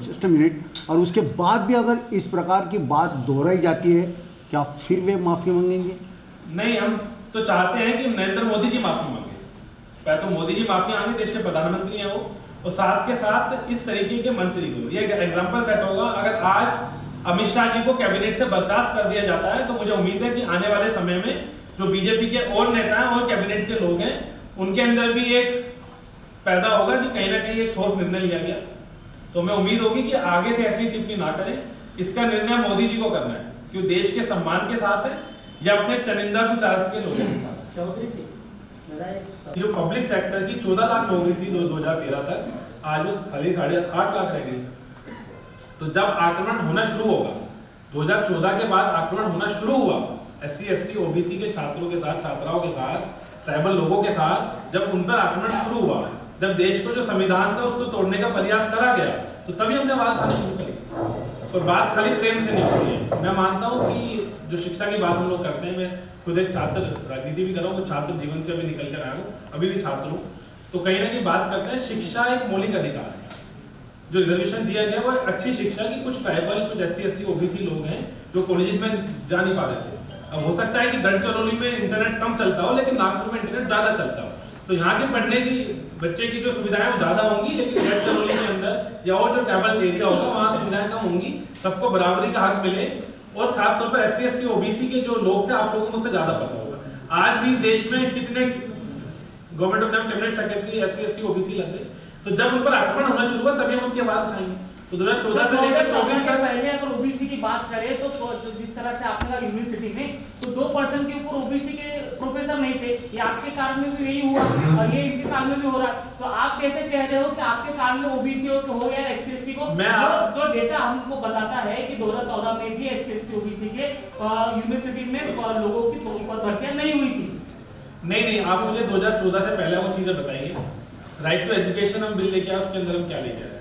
Just minute, और उसके बाद भी अगर इस प्रकार की बात दोहराई जाती है, क्या फिर वे माफ़ी मांगेंगे? नहीं, हम तो चाहते हैं कि नरेंद्र मोदी जी माफ़ी मांगे। पहले तो मोदी जी माफ़ी मांगे, देश के प्रधानमंत्री हैं वो, और साथ के साथ इस तरीके के मंत्री को ये एग्जाम्पल सेट होगा। अगर आज अमित शाह जी को कैबिनेट से बर्खास्त कर दिया जाता है तो मुझे उम्मीद है कि आने वाले समय में जो बीजेपी के और नेता हैं और कैबिनेट के लोग हैं उनके अंदर भी एक पैदा होगा कि कहीं ना कहीं एक ठोस निर्णय लिया गया। तो हमें उम्मीद होगी कि आगे से ऐसी टिप्पणी ना करें। इसका निर्णय मोदी जी को करना है, क्योंकि देश के सम्मान के साथ है या अपने चनिंदा कुछ आर्स के लोगों के साथ। चौधरी जी, जो पब्लिक सेक्टर की 14 लाख नौकरी थी 2013 तक, आज वो खाली 8.5 लाख रह गई। तो जब आक्रमण होना शुरू होगा, 2014 के बाद आक्रमण होना शुरू हुआ SC ST OBC के छात्रों के साथ, छात्राओं के साथ, ट्राइबल लोगों के साथ, जब उन पर आक्रमण शुरू हुआ, जब देश को जो संविधान था उसको तोड़ने का प्रयास करा गया, तो तभी हमने बात करनी शुरू करी। और बात खाली प्रेम से नहीं होती है। मैं मानता हूँ कि जो शिक्षा की बात हम लोग करते हैं, मैं खुद एक छात्र, राजनीति भी कर रहा हूँ, छात्र जीवन से अभी निकल कर आया हूँ, अभी भी छात्र हूँ, तो कहीं ना कहीं बात करते हैं शिक्षा एक मौलिक अधिकार है। जो रिजर्वेशन दिया गया वो अच्छी शिक्षा की, कुछ ट्राइबल, कुछ SC ST OBC लोग हैं जो कॉलेज में जा नहीं पा रहे थे। अब हो सकता है कि गढ़चिरौली में इंटरनेट कम चलता हो लेकिन नागपुर में इंटरनेट ज्यादा चलता हो, तो यहाँ के पढ़ने की बच्चे की जो सुविधाएं वो ज्यादा होंगी, लेकिन गढ़चिरौली के अंदर या और जो ट्राइबल एरिया होगा वहाँ सुविधाएं कम होंगी। सबको बराबरी का हक मिले, और खासतौर पर SC ST OBC के जो लोग थे, आप लोगों को मुझसे ज्यादा पता होगा आज भी देश में कितने government of cabinet secretary SC ST OBC लग गए। तो जब उन पर आक्रमण होना शुरू हुआ तभी हम उनके बाद उठाएंगे। तो 2014 से लेकर 24 तक पहले अगर OBC की बात करें तो जिस तरह से आपने कहा यूनिवर्सिटी में तो 2% के ऊपर OBC के प्रोफेसर नहीं थे। ये आपके काल में भी यही हुआ और ये इनके काल में भी हो रहा है। तो आप कैसे कह रहे हो कि आपके काल में OBC हो या SC ST को? जो डेटा हमको बताता है कि 2014 में भी SC ST OBC के यूनिवर्सिटी में लोगों की भर्तियां नहीं हुई थी। नहीं, आप मुझे 2014 से पहले वो चीजें बताइए। राइट टू एजुकेशन हम बिल लेके आए, उसके अंदर हम क्या लेके आए?